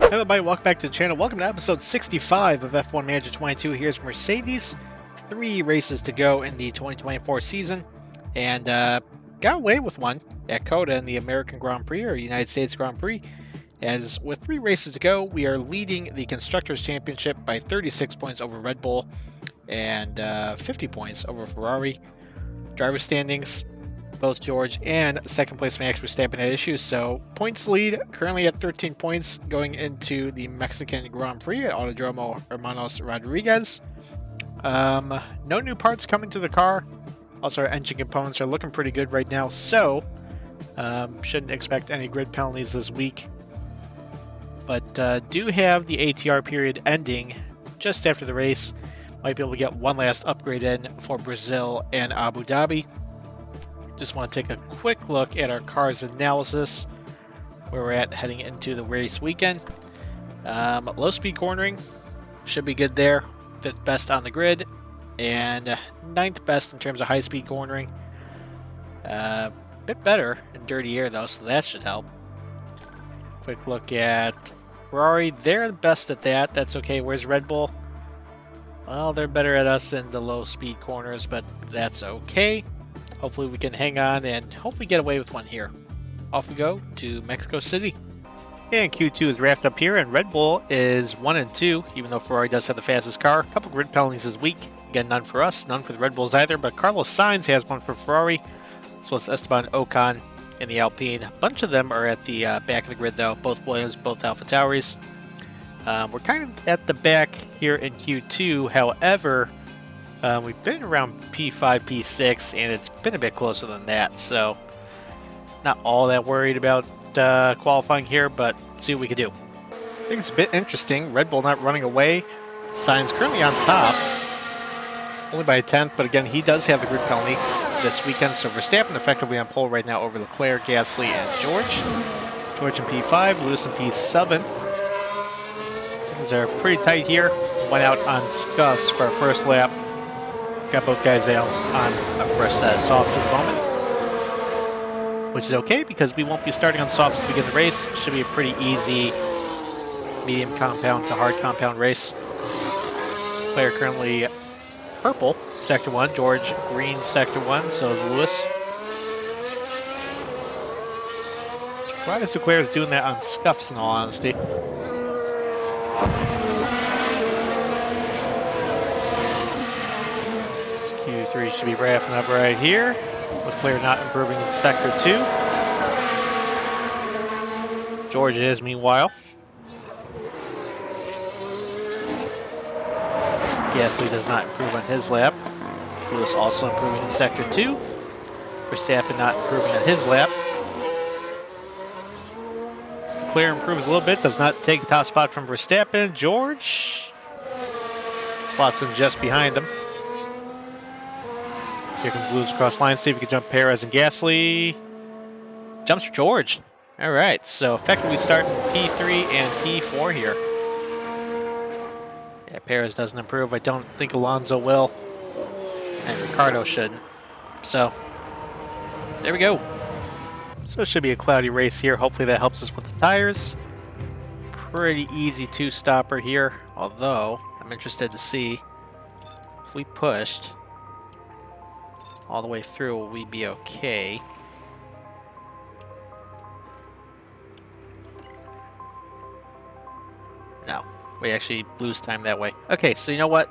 Hello everybody, welcome back to the channel. Welcome to episode 65 of F1 Manager 22. Here's Mercedes. 3 races to go in the 2024 season. And got away with one at COTA in the American Grand Prix, or United States Grand Prix. As with 3 races to go, we are leading the Constructors' Championship by 36 points over Red Bull and 50 points over Ferrari. Driver standings, both George and second place Max Verstappen had issues, so points lead currently at 13 points going into the Mexican Grand Prix at Autodromo Hermanos Rodriguez. No new parts coming to the car. Also, our engine components are looking pretty good right now, so shouldn't expect any grid penalties this week. But do have the ATR period ending just after the race. Might be able to get one last upgrade in for Brazil and Abu Dhabi. Just want to take a quick look at our car's analysis, where we're at heading into the race weekend. Low speed cornering should be good there, 5th best on the grid, and 9th best in terms of high speed cornering. Bit better in dirty air though, so that should help. Quick look at Ferrari, they're the best at that, that's okay. Where's Red Bull? Well, they're better at us in the low speed corners, but that's okay. Hopefully we can hang on and hopefully get away with one here. Off we go to Mexico City. And Q2 is wrapped up here, and Red Bull is 1 and 2, even though Ferrari does have the fastest car. A couple grid penalties this week. Again, none for us, none for the Red Bulls either, but Carlos Sainz has one for Ferrari, as well as Esteban Ocon in the Alpine. A bunch of them are at the back of the grid though, both Williams, both Alfa Tauris. We're kind of at the back here in Q2, however, we've been around P5, P6, and it's been a bit closer than that, so not all that worried about qualifying here, but see what we can do. I think it's a bit interesting. Red Bull not running away. Sainz currently on top, only by a 10th, but again, he does have the grid penalty this weekend, so Verstappen effectively on pole right now over Leclerc, Gasly, and George. George in P5, Lewis in P7. Things are pretty tight here. Went out on scuffs for our first lap. Got both guys out on a fresh set of softs at the moment, which is okay because we won't be starting on softs to begin the race. Should be a pretty easy medium compound to hard compound race. Player currently purple, sector 1. George green, sector 1. So is Lewis. Surprised Leclerc is doing that on scuffs in all honesty. Q3 should be wrapping up right here. Leclerc not improving in sector 2. George is, meanwhile. Gasly does not improve on his lap. Lewis also improving in sector 2. Verstappen not improving on his lap. Leclerc improves a little bit, does not take the top spot from Verstappen. George slots in just behind him. Here comes Lewis across line. See if we can jump Perez and Gasly. Jumps for George. All right, so effectively starting P3 and P4 here. Yeah, Perez doesn't improve. I don't think Alonso will. And Ricardo shouldn't. So, there we go. So it should be a cloudy race here. Hopefully that helps us with the tires. Pretty easy 2-stopper here. Although, I'm interested to see if we pushed all the way through, will we be okay? No, we actually lose time that way. Okay, so you know what?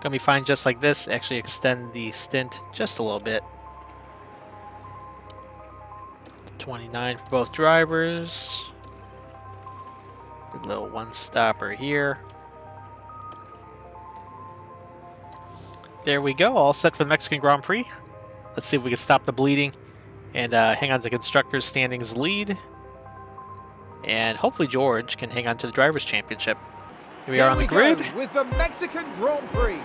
Gonna be fine just like this. Actually extend the stint just a little bit. 29 for both drivers. Good little 1-stopper here. There we go, all set for the Mexican Grand Prix. Let's see if we can stop the bleeding and hang on to Constructors' standings lead. And hopefully George can hang on to the Drivers' Championship. Here we are on the grid. With the Mexican Grand Prix.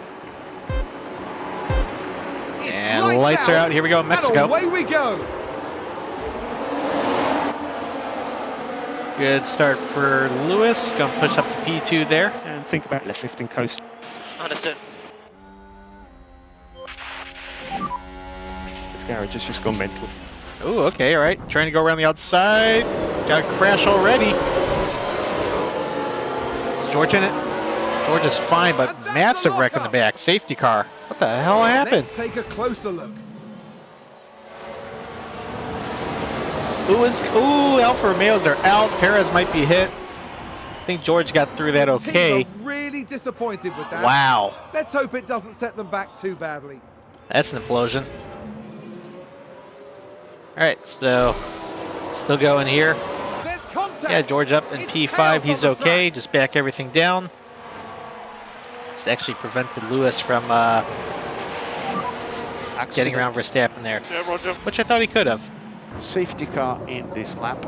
And lights are out. Here we go in Mexico. And away we go. Good start for Lewis. Gonna push up to P2 there. And think about left lifting coast. Understood. This garage has just gone mental. Oh, okay, all right. Trying to go around the outside. Got a crash already. George in it? George is fine, but And that's massive the wreck in the lockup. back. Safety car. What the hell happened? Let's take a closer look. Ooh, Alfa Romeos are out. Perez might be hit. I think George got through that The okay. team are really disappointed with that. Wow. Let's hope it doesn't set them back too badly. That's an implosion. Alright, so still going here. There's contact. Yeah, George up in It's P5. chaos He's on the okay. track. Just back everything down. This actually prevented Lewis from getting around Verstappen there, Yeah, Roger. which I thought he could have. Safety car in this lap.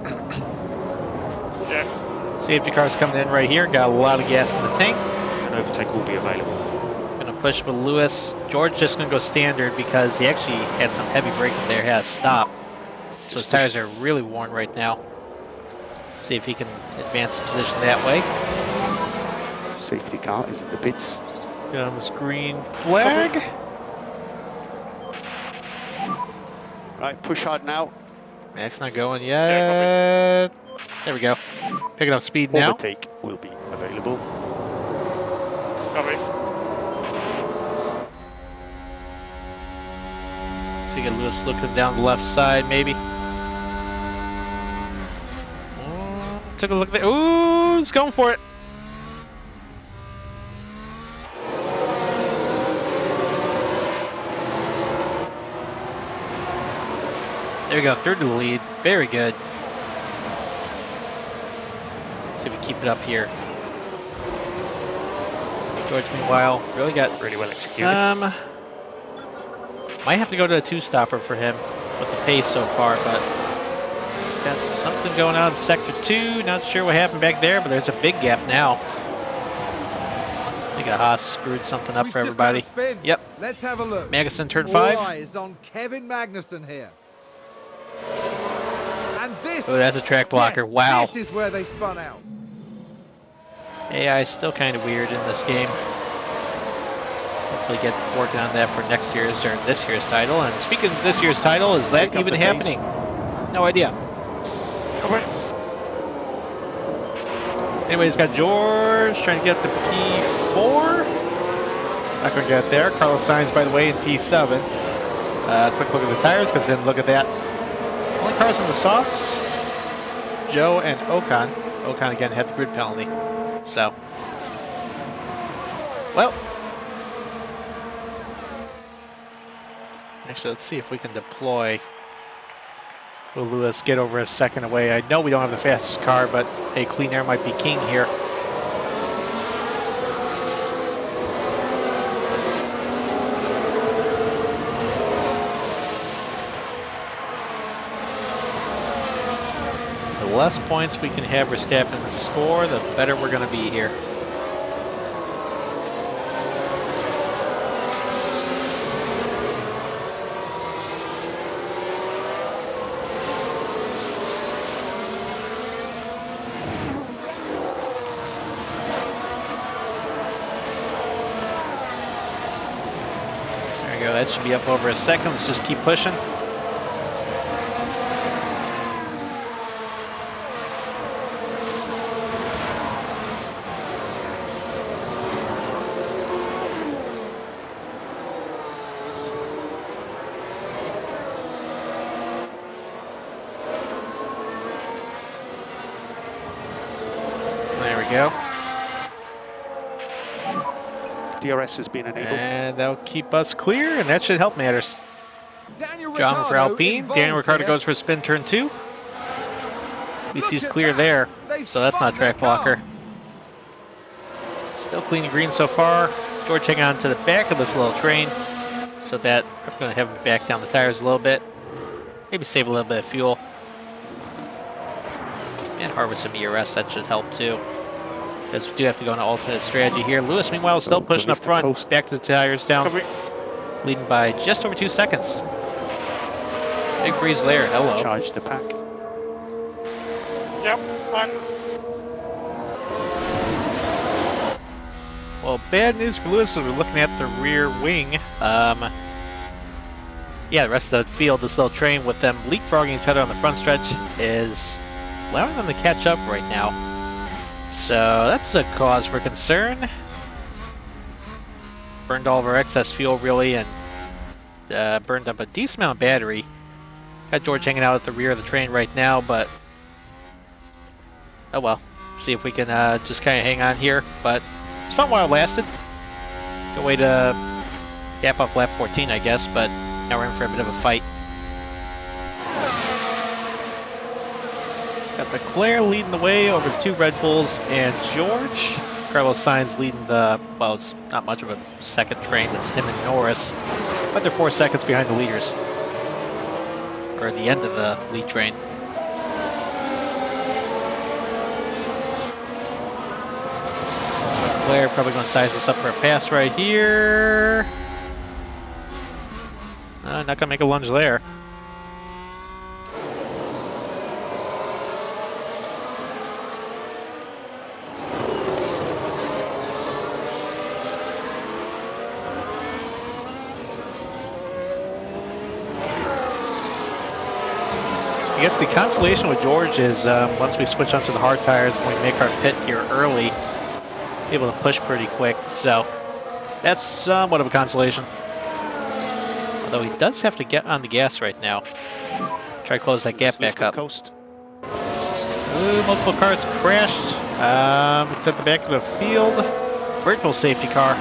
Yeah. Safety car's coming in right here. Got a lot of gas in the tank. An overtake will be available. Gonna push with Lewis. George just gonna go standard because he actually had some heavy braking there. He had to stop. So his tires are really worn right now. See if he can advance the position that way. Safety car is in the pits. Comes green flag. Right, push hard now. Max not going Yeah, yet. There we go. Picking up speed now. Overtake will be available. Copy. So you get Lewis looking down the left side, maybe. Took a look there. Ooh, he's going for it. There we go, third to the lead. Very good. See if we keep it up here. George, meanwhile, really got. Really well executed. Might have to go to a two-stopper for him with the pace so far, but he's got something going on in sector 2. Not sure what happened back there, but there's a big gap now. I think Haas screwed something up We've for just had a everybody. spin. Yep. Let's have a look. Magnussen turn All 5. eyes on Kevin Magnussen here. And this. Oh, that's a track blocker. Yes, Wow. This is where they spun out. AI is still kind of weird in this game. Hopefully get working on that for next year's or this year's title. And speaking of this year's title, is that Pick up even the pace. happening? No idea. Copy. Anyways, got George trying to get up to P4. Not going to get there. Carlos Sainz, by the way, in P7. Quick look at the tires, because then look at that. Only cars in the softs, Joe and Ocon. Ocon again had the grid penalty. So, well, actually, let's see if we can deploy. Will Lewis get over a second away? I know we don't have the fastest car, but hey, clean air might be king here. The less points we can have Verstappen score, the better we're going to be here. There we go, that should be up over a second. Let's just keep pushing. There we go. DRS has been enabled. And that'll keep us clear, and that should help matters. Daniel John for Ricciardo Alpine. involved Daniel Ricciardo here. goes for spin turn 2. At least he's Look at clear that. there, They've so that's not spun their track blocker. car. Still clean and green so far. George hanging on to the back of this little train, so that I'm going to have him back down the tires a little bit. Maybe save a little bit of fuel. And harvest some ERS, that should help too. Because we do have to go into alternate strategy here. Lewis, meanwhile, is still pushing up front. Back to the tires down. Copy. Leading by just over 2 seconds. Big freeze there. Hello. Charge the pack. Yep, fine. Well, bad news for Lewis is we're looking at the rear wing. Yeah, the rest of the field, this little train with them leapfrogging each other on the front stretch is allowing them to catch up right now. So that's a cause for concern. Burned all of our excess fuel, really, and burned up a decent amount of battery. Got George hanging out at the rear of the train right now, but oh well. See if we can just kind of hang on here. But it's fun while it lasted. Good way to gap off lap 14, I guess, but now we're in for a bit of a fight. Got Leclerc leading the way over the 2 Red Bulls and George. Carlos Sainz leading the, well, it's not much of a second train. It's him and Norris. But they're 4 seconds behind the leaders. Or the end of the lead train. Leclerc probably going to size this up for a pass right here. Not going to make a lunge there. I guess the consolation with George is once we switch onto the hard tires and we make our pit here early, able to push pretty quick, so that's somewhat of a consolation. Although he does have to get on the gas right now. Try to close that gap back up. Coast. Ooh, multiple cars crashed. It's at the back of the field. Virtual safety car.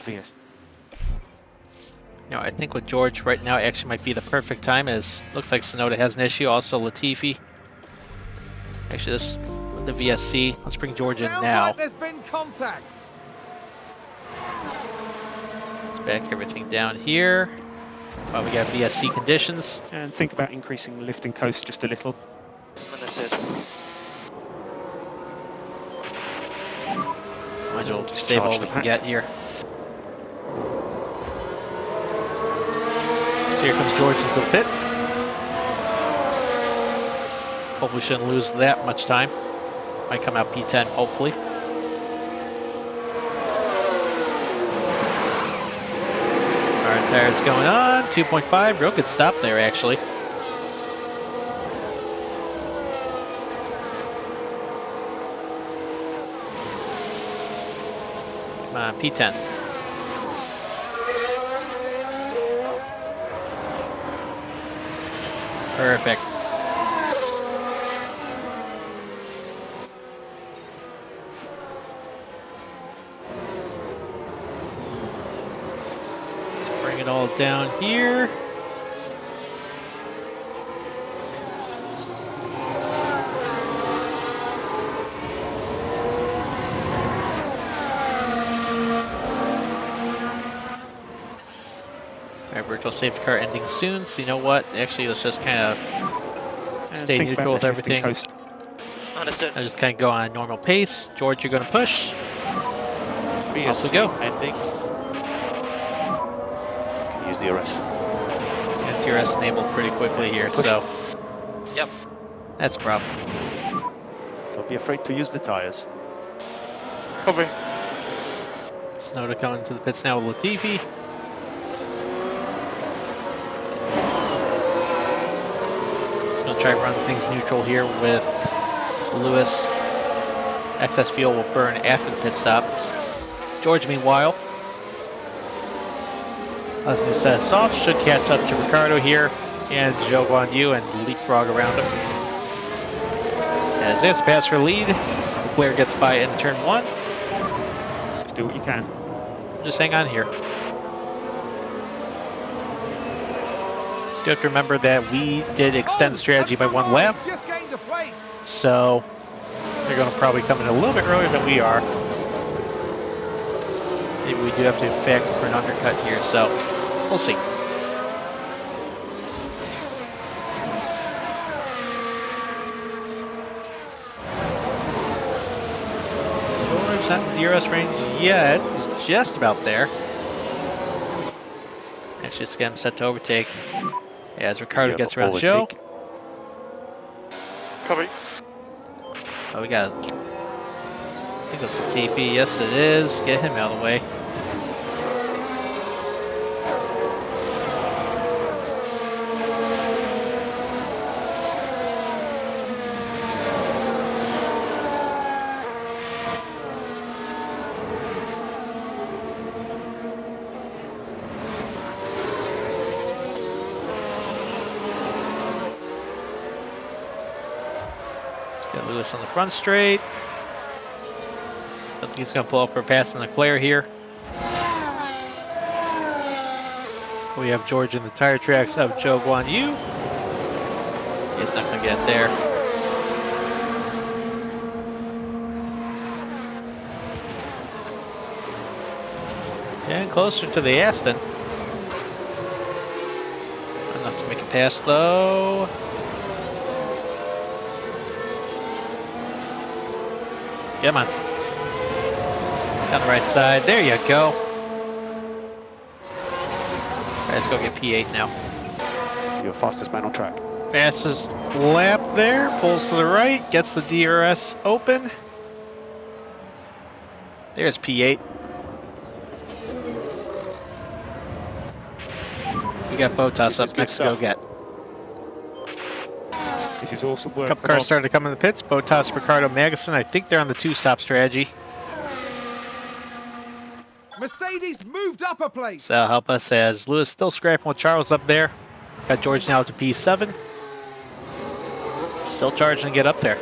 Yes. I think with George right now actually might be the perfect time, as looks like Sonoda has an issue. Also Latifi. Actually, this with the VSC. Let's bring George in Sounds now. like there's been contact. Let's back everything down here. While we got VSC conditions. And think about increasing lift and coast just a little. Understood. Might as well save all we can get here. So here comes George into the pit. Hopefully shouldn't lose that much time. Might come out P10, hopefully. Alright, tires going on. 2.5, real good stop there, actually. Come on, P10. Perfect. Let's bring it all down here. Virtual safety car ending soon, so you know what? Actually, let's just kind of stay neutral with everything. Understood. I just kind of go on a normal pace. George, you're going to push. Off we go. Ending. Can use DRS. And DRS enabled pretty quickly here, Push. so Yep. that's a problem. Don't be afraid to use the tires. Copy. Sonoda coming to the pits now with Latifi. Try to run things neutral here with Lewis. Excess fuel will burn after the pit stop. George, meanwhile, as new set us off, should catch up to Ricardo here and Joe Guanyu and leapfrog around him. As this pass for lead, Leclerc gets by in turn 1. Just do what you can. Just hang on here. You have to remember that we did extend strategy by 1 lap, Just gained a place. so they're going to probably come in a little bit earlier than we are. Maybe we do have to factor for an undercut here, so we'll see. George not in the DRS range yet. He's just about there. Actually, it's getting set to overtake. As Ricardo gets around Joe. Copy. Oh, we got, I think it's Latifi. Yes, it is. Get him out of the way. Got Lewis on the front straight. Don't think he's going to pull up for a pass on Leclerc here. We have George in the tire tracks of Zhou Guan Yu. He's not going to get there. And closer to the Aston. Enough to make a pass though. Come on. Down the right side. There you go. Alright, let's go get P8 now. You're fastest man on track. Fastest lap there. Pulls to the right. Gets the DRS open. There's P8. We got Bottas up next to go get. This is awesome work. Couple cars starting to come in the pits. Bottas, Ricardo, Magnussen. I think they're on the two-stop strategy. Mercedes moved up a place. So that'll help us as Lewis still scrapping with Charles up there. Got George now to P7. Still charging to get up there.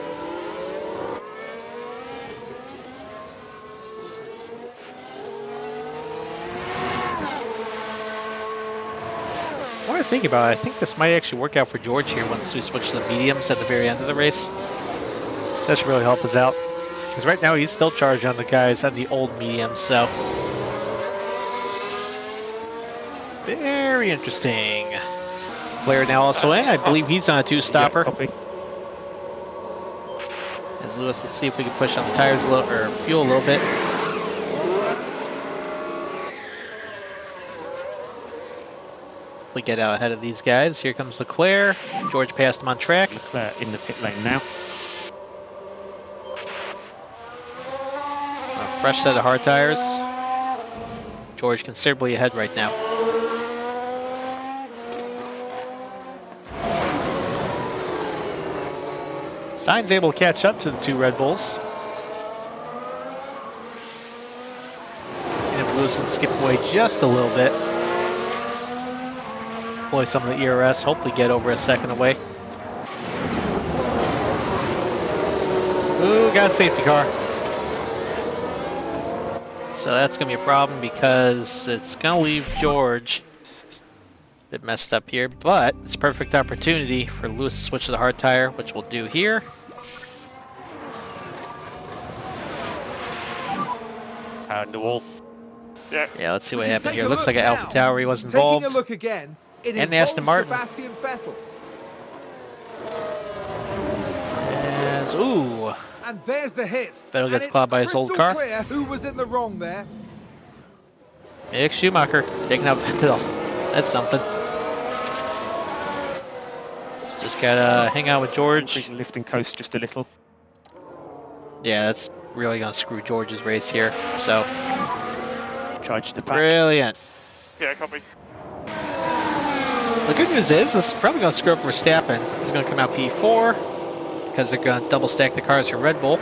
The more I think about it, I think this might actually work out for George here once we switch to the mediums at the very end of the race. So that should really help us out. Because right now he's still charging on the guys on the old mediums, so. Very interesting. Player now also in. I believe he's on a two-stopper. Copy. As Lewis, let's see if we can push on the tires a little, or fuel a little bit. We get out ahead of these guys. Here comes Leclerc. George passed him on track. Leclerc in the pit lane now. A fresh set of hard tires. George considerably ahead right now. Sainz able to catch up to the two Red Bulls. Seen him lose and skip away just a little bit. Deploy some of the ERS, hopefully get over a second away. Ooh, got a safety car. So that's going to be a problem because it's going to leave George a bit messed up here, but it's a perfect opportunity for Lewis to switch to the hard tire, which we'll do here. And the wall. Yeah. Yeah, let's see what We can happened take here. a Looks look like an now. Alpha Tauri was involved. Taking a look again, it And the Aston involves Martin. Sebastian Vettel. As, ooh, And there's the hit. Vettel And gets it's clawed by his old crystal car. clear who was in the wrong there. Mick Schumacher taking out Vettel. That's something. Just gotta hang out with George. Increasing lift and coast just a little. Yeah, that's really gonna screw George's race here. So, Charge the pack. brilliant. Yeah, copy. The good news is this is probably gonna screw up Verstappen. He's gonna come out P4 because they're gonna double stack the cars for Red Bull.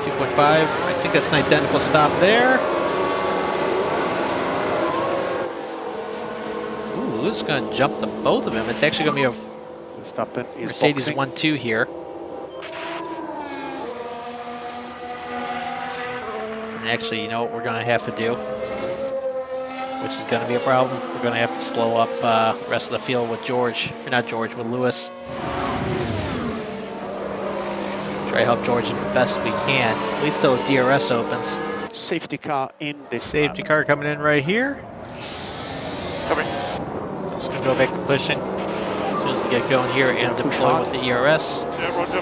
2.5. I think that's an identical stop there. Ooh, Lewis gonna jump the both of them. It's actually gonna be a Verstappen is Mercedes boxing. 1-2 here. And actually, you know what we're going to have to do? Which is going to be a problem. We're going to have to slow up the rest of the field with George. Or not George, with Lewis. Try to help George the best we can. At least till the DRS opens. Safety car in this Safety lap. car coming in right here. Copy. Just going to go back to pushing. As soon as we get going here and Push deploy hard. with the ERS. Yeah, roger.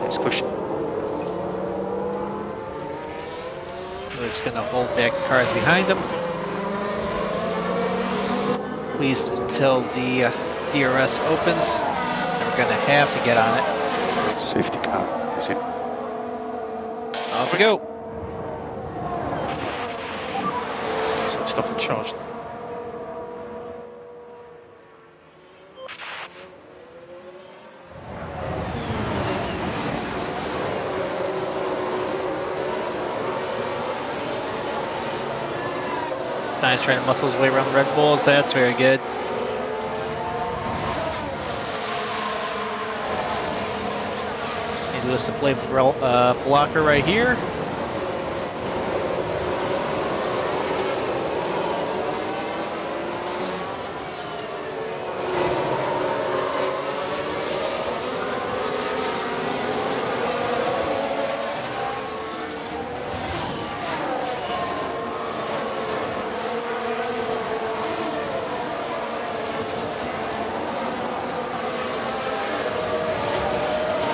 Let's push. We're just going to hold back the cars behind him. At least until the DRS opens. And we're going to have to get on it. Safety car is in. Off we go. So stop and charge. Stein's trying to muscle his way around the Red Bulls. That's very good. Just need Lewis to play blocker right here.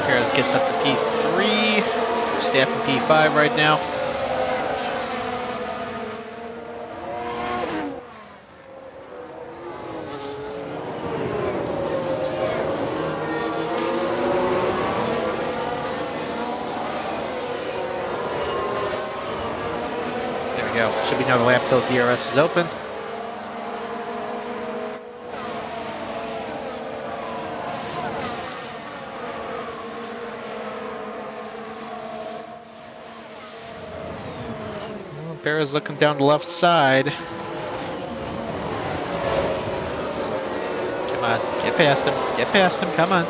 Precarious gets up to P3. Staff in P5 right now. There we go. Should be another lap till DRS is open. Bear's looking down the left side. Come on, get past him. Get past him, come on.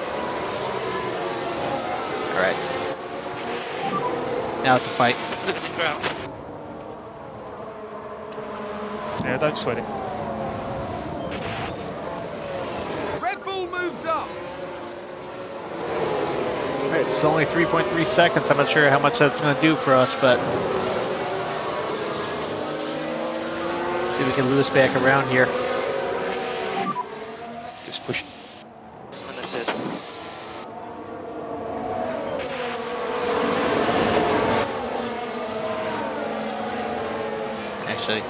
Alright. Now it's a fight. Losing ground. Yeah, don't sweat it. Red Bull moved up. It's only 3.3 seconds. I'm not sure how much that's going to do for us, but see if we can Lewis back around here. Just push. Understood. Actually.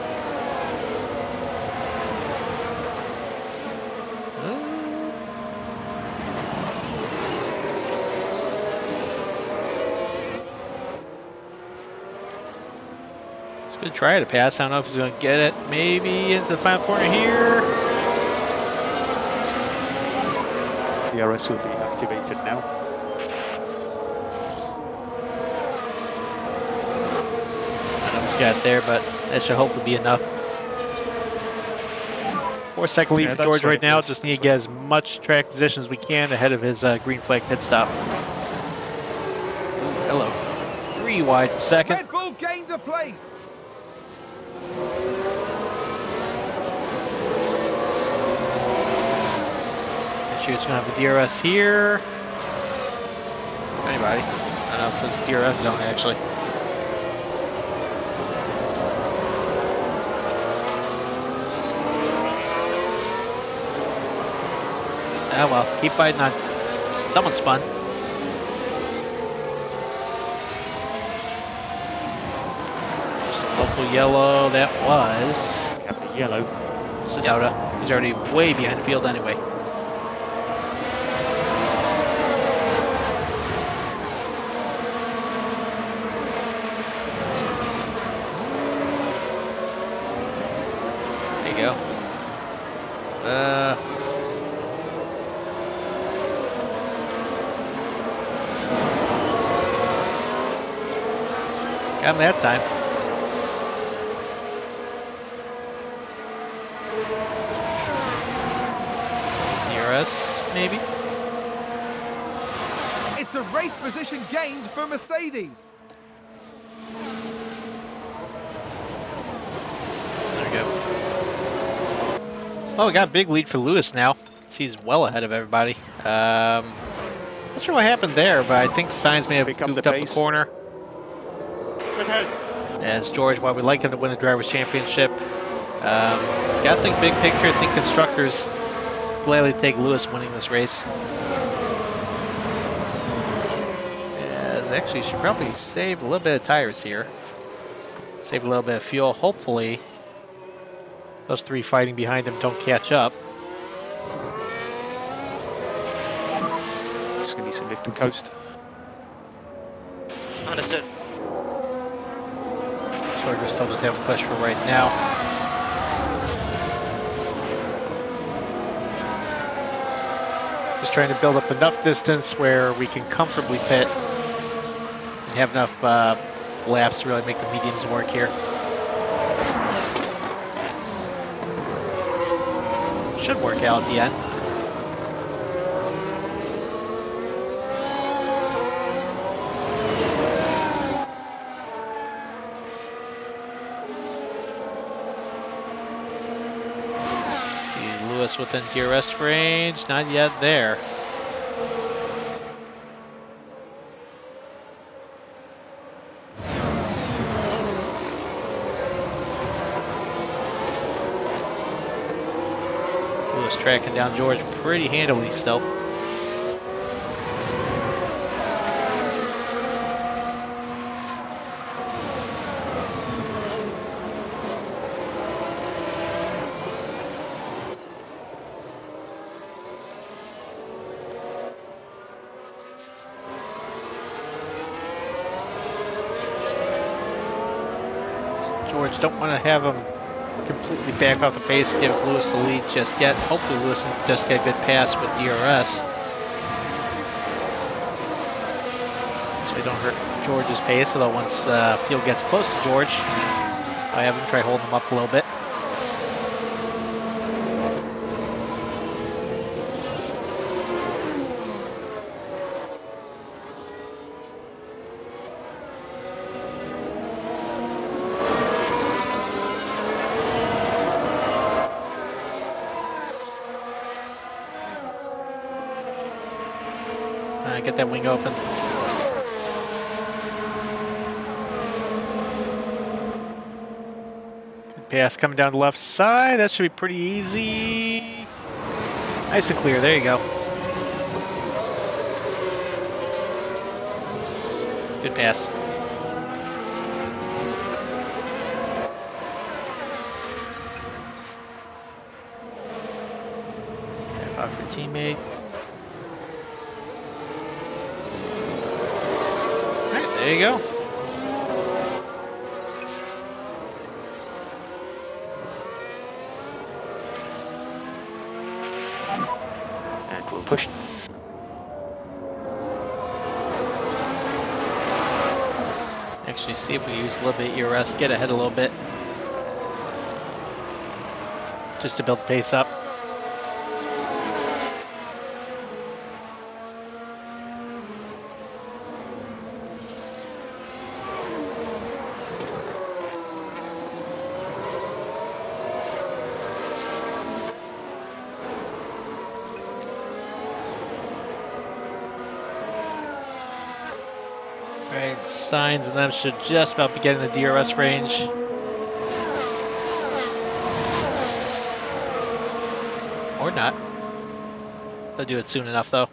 He's going to try to pass. I don't know if he's going to get it. Maybe into the final corner here. The DRS will be activated now. I almost got there, but that should hopefully be enough. 4-second lead Yeah, for that's George right, right now. that's- Just need to get as much track position as we can ahead of his green flag pit stop. Ooh, hello. 3 wide for second. Red Bull gained a place. Sure it's going to have the DRS here. Anybody? I don't know if it's DRS zone actually. Oh well, keep fighting on. Someone spun. Just a local yellow, that was We have the yellow. Sedota. He's already way behind the field anyway. There you go. Got him that time. DRS, maybe? It's a race position gained for Mercedes. There we go. Oh, we got a big lead for Lewis now. He's well ahead of everybody. Not sure what happened there, but I think Sainz may have Pick up goofed the up the pace. corner. As George, while we like him to win the Drivers' Championship, gotta think big picture. I think constructors gladly take Lewis winning this race. As actually, should probably save a little bit of tires here. Save a little bit of fuel. Hopefully, those 3 fighting behind him don't catch up. Just going to need some lift and coast. Understood. Sorger still does have a push for right now. Just trying to build up enough distance where we can comfortably pit and have enough laps to really make the mediums work here. Should work out at the end. See Lewis within DRS range. Not yet there. Lewis tracking down George pretty handily still. George, don't want to have him completely back off the pace, give Lewis the lead just yet. Hopefully Lewis can just get a good pass with DRS. So we don't hurt George's pace, although once field gets close to George, I have him try holding him up a little bit. Get that wing open. Good pass coming down the left side. That should be pretty easy. Nice and clear. There you go. Good pass. Tap out for teammate. There you go. And we'll push. Actually, see if we use a little bit of ERS, get ahead a little bit. Just to build the pace up. Alright, signs and them should just about be getting the DRS range. Or not. They'll do it soon enough though.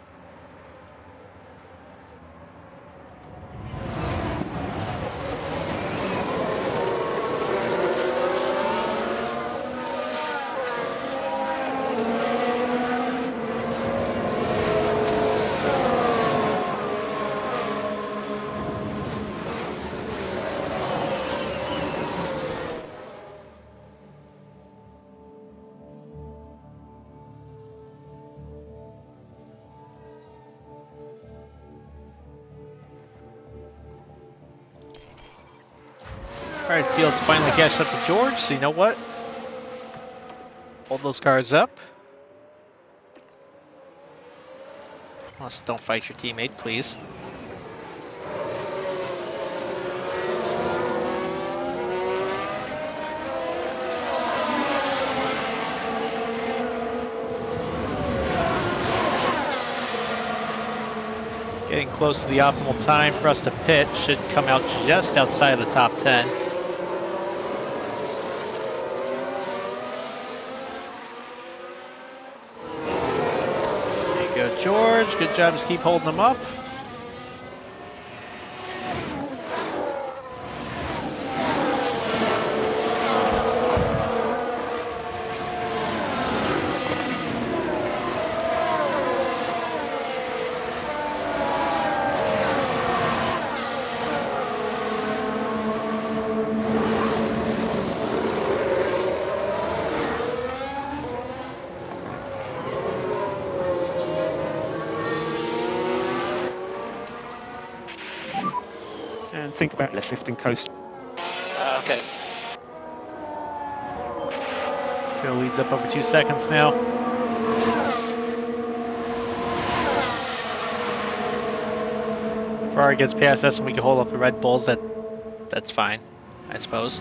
Alright, field's finally catched up to George, so you know what? Hold those cars up. Also, don't fight your teammate, please. Getting close to the optimal time for us to pit. Should come out just outside of the top 10. There you go, George. Good job, just keep holding them up. And think about left lift and coast. Okay. The lead's up over 2 seconds now. Ferrari gets past us and we can hold up the Red Bulls. That's fine, I suppose.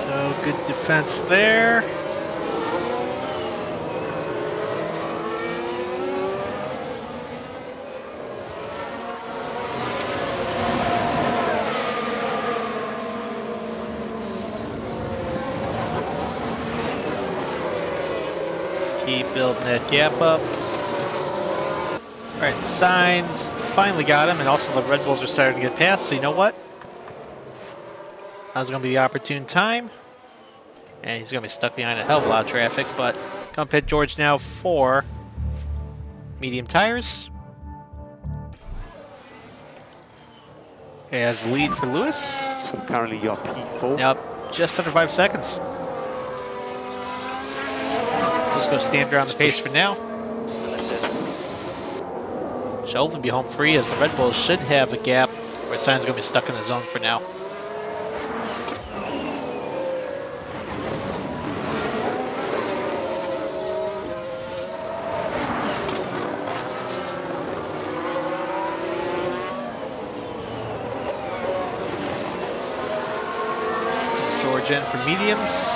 So good defense there. Let's keep building that gap up. Alright, Sainz finally got him, and also the Red Bulls are starting to get past, so you know what? Now's going to be the opportune time. And he's going to be stuck behind a hell of a lot of traffic, but come pit George now for medium tires. As lead for Lewis. So currently you're P4. Yep, just under 5 seconds. Let's go standard on the pace for now. That's it. Should hopefully be home free, as the Red Bulls should have a gap where Sainz is going to be stuck in the zone for now. George in for mediums.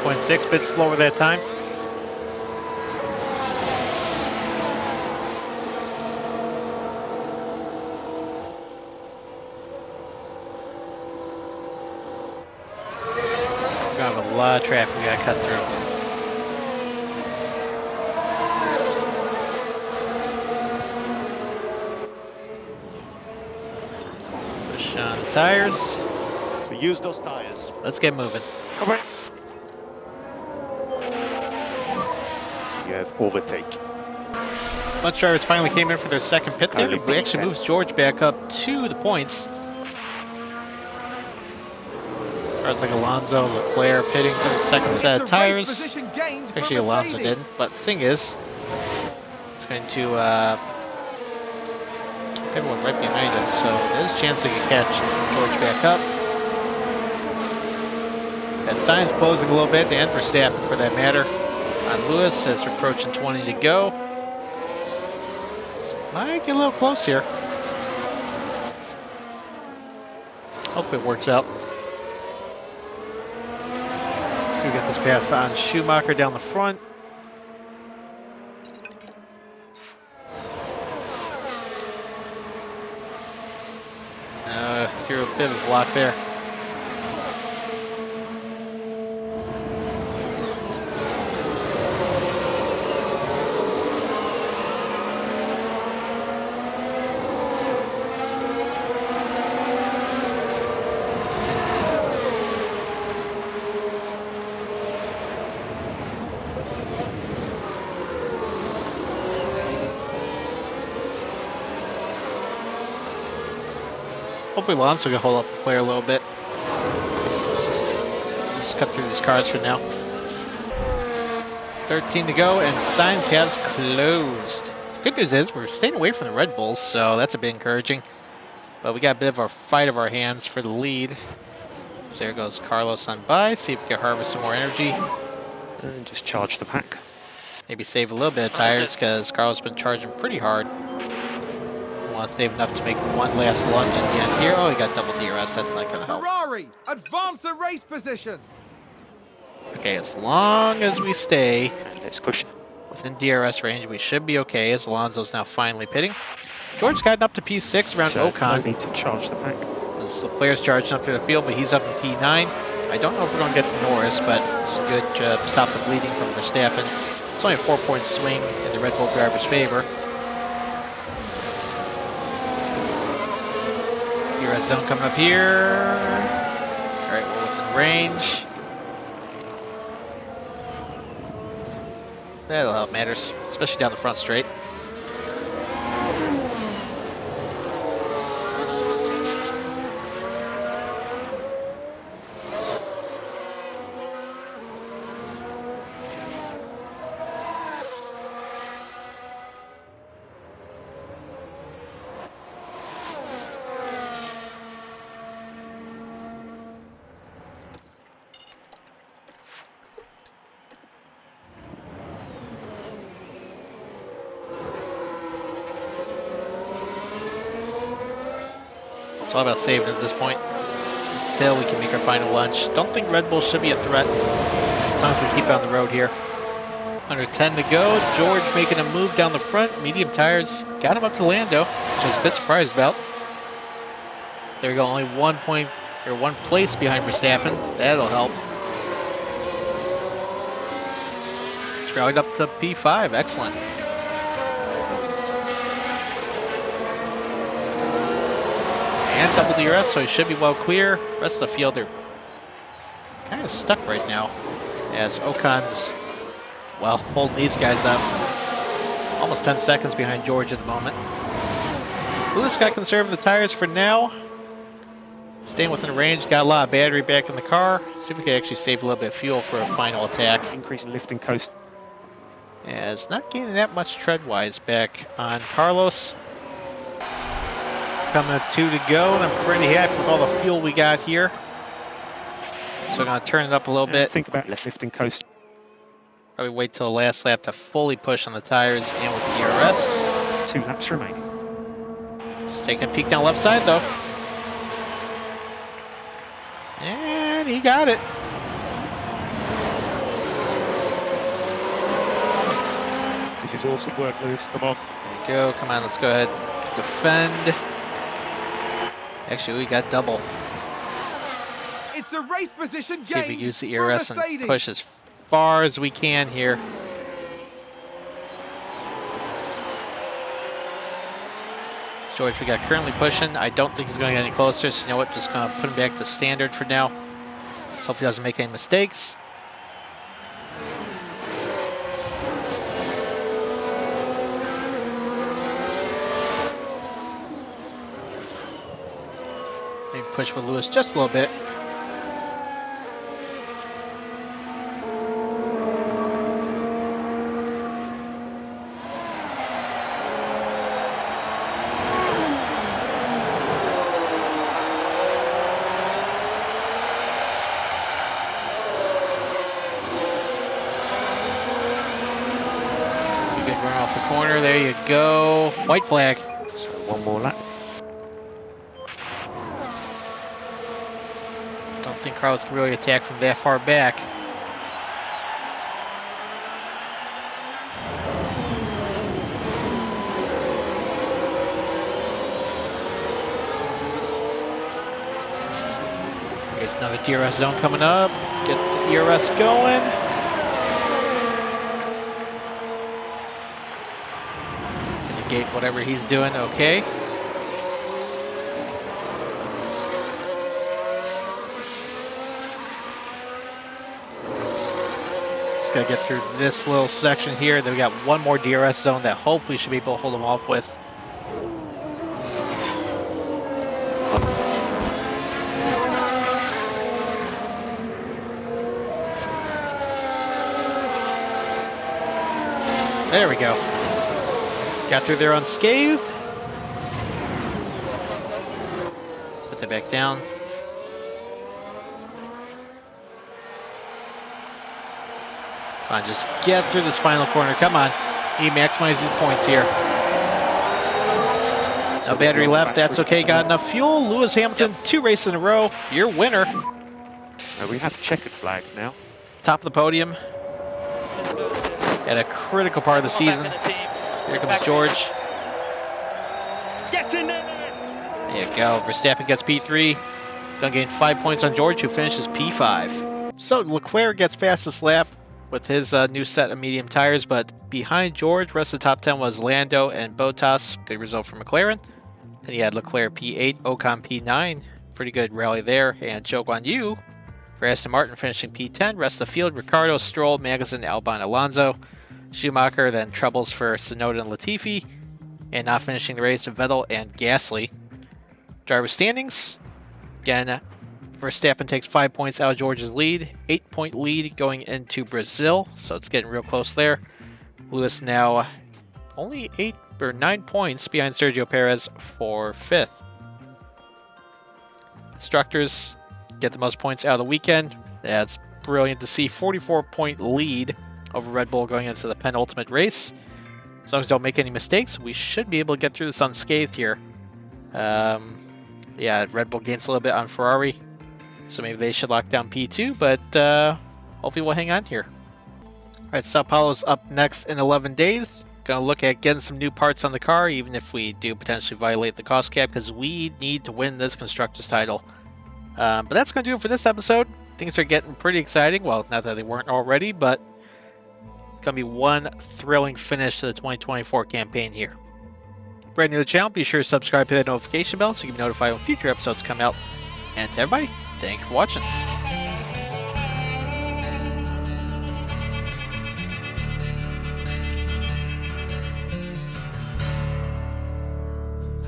.6 bits slower that time. We're gonna have a lot of traffic we gotta cut through. Push on the tires. So use those tires. Let's get moving. Come on. You have overtake. Bunch drivers finally came in for their second pit there. Currently We actually P10. moves George back up to the points. Cars like Alonso, Leclerc pitting for the second set of It's a race tires. position gained for Actually, Alonso Mercedes. didn't, but the thing is, it's going to everyone right behind us, so there's a chance they can catch George back up. As Sainz closing a little bit, and Verstappen for that matter, on Lewis as we're approaching 20 to go. Might get a little close here. Hopefully it works out. So we get this pass on Schumacher down the front. Threw a bit of a block there. Hopefully Alonso can hold up the player a little bit. Just cut through these cars for now. 13 to go, and Sainz has closed. Good news is we're staying away from the Red Bulls, so that's a bit encouraging. But we got a bit of a fight of our hands for the lead. So there goes Carlos on by. See if we can harvest some more energy. And just charge the pack. Maybe save a little bit of tires, because Carlos has been charging pretty hard. Want to save enough to make one last lunge at the end here. Oh, he got double DRS. That's not going to help. Ferrari advance the race position. Okay, as long as we stay And let's push. within DRS range, we should be okay, as Alonso's now finally pitting. George's gotten up to P6 around So Ocon. no need to charge the pack. As Leclerc's charging up through the field, but he's up in P9. I don't know if we're going to get to Norris, but it's good to stop the bleeding from Verstappen. It's only a 4-point swing in the Red Bull driver's favor. DRS zone coming up here. All right, we're within range. That'll help matters, especially down the front straight. It's all about saving at this point. Until we can make our final lunch. Don't think Red Bull should be a threat. As long as we keep it on the road here. Under 10 to go. George making a move down the front. Medium tires. Got him up to Lando, which I was a bit surprised about. There we go. Only 1 point or 1 place behind Verstappen. That'll help. It's rallied up to P5. Excellent. And double DRS, so he should be well clear. Rest of the field are kind of stuck right now as Ocon's, well, holding these guys up. Almost 10 seconds behind George at the moment. Lewis got conserving the tires for now. Staying within range, got a lot of battery back in the car. See if we can actually save a little bit of fuel for a final attack. Increase in lift and coast. As not gaining that much tread-wise back on Carlos. Coming at 2 to go, and I'm pretty happy with all the fuel we got here. So we're going to turn it up a little bit. Think about less lift and coast. Probably wait till the last lap to fully push on the tires and with the DRS. 2 laps remaining. Just taking a peek down left side though. And he got it. This is awesome work, Lewis. Come on. There you go. Come on, let's go ahead. Defend. Actually, we got double. It's a race position See if we gained use the for ERS and Mercedes. push as far as we can here. George, we got currently pushing. I don't think he's going to get any closer, so you know what? Just going to put him back to standard for now. So hope he doesn't make any mistakes. Maybe push with Lewis just a little bit. Good run off the corner. There you go. White flag. So 1 more lap. Don't think Carlos can really attack from that far back. Here's another DRS zone coming up. Get the DRS going. To negate whatever he's doing, okay. Just gotta get through this little section here. Then we got one more DRS zone that hopefully should be able to hold him off with. There we go. Got through there unscathed. Put that back down. Come on, just get through this final corner. Come on. He maximizes his points here. No battery left. That's okay. Got enough fuel. Lewis Hamilton, 2 races in a row. Your winner. We have a checkered flag now. Top of the podium. Let's go. At a critical part of the season. Back in the team. Here comes Back George. Get in there, Lewis. There you go. Verstappen gets P3. Gonna gain 5 points on George, who finishes P5. So Leclerc gets past this lap with his new set of medium tires, but behind George, rest of the top 10 was Lando and Bottas. Good result for McLaren. Then you had Leclerc P8, Ocon P9. Pretty good rally there. And Zhou Guanyu for Aston Martin finishing P10. Rest of the field, Ricciardo, Stroll, Magnussen, Albon, Alonso. Schumacher, then troubles for Tsunoda and Latifi. And not finishing the race, Vettel and Gasly. Driver standings. Again, Verstappen takes 5 points out of George's lead. 8-point lead going into Brazil, so it's getting real close there. Lewis now only 8 or 9 points behind Sergio Perez for 5th. Instructors get the most points out of the weekend. That's brilliant to see. 44-point lead over Red Bull going into the penultimate race. As long as we don't make any mistakes, we should be able to get through this unscathed here. Yeah, Red Bull gains a little bit on Ferrari, so maybe they should lock down P2, but hopefully we'll hang on here. Alright, Sao Paulo's up next in 11 days. Gonna look at getting some new parts on the car, even if we do potentially violate the cost cap, because we need to win this Constructors title. But that's gonna do it for this episode. Things are getting pretty exciting. Well, not that they weren't already, but gonna be one thrilling finish to the 2024 campaign here. Brand new to the channel, be sure to subscribe to that notification bell so you can be notified when future episodes come out. And to everybody, thank you for watching.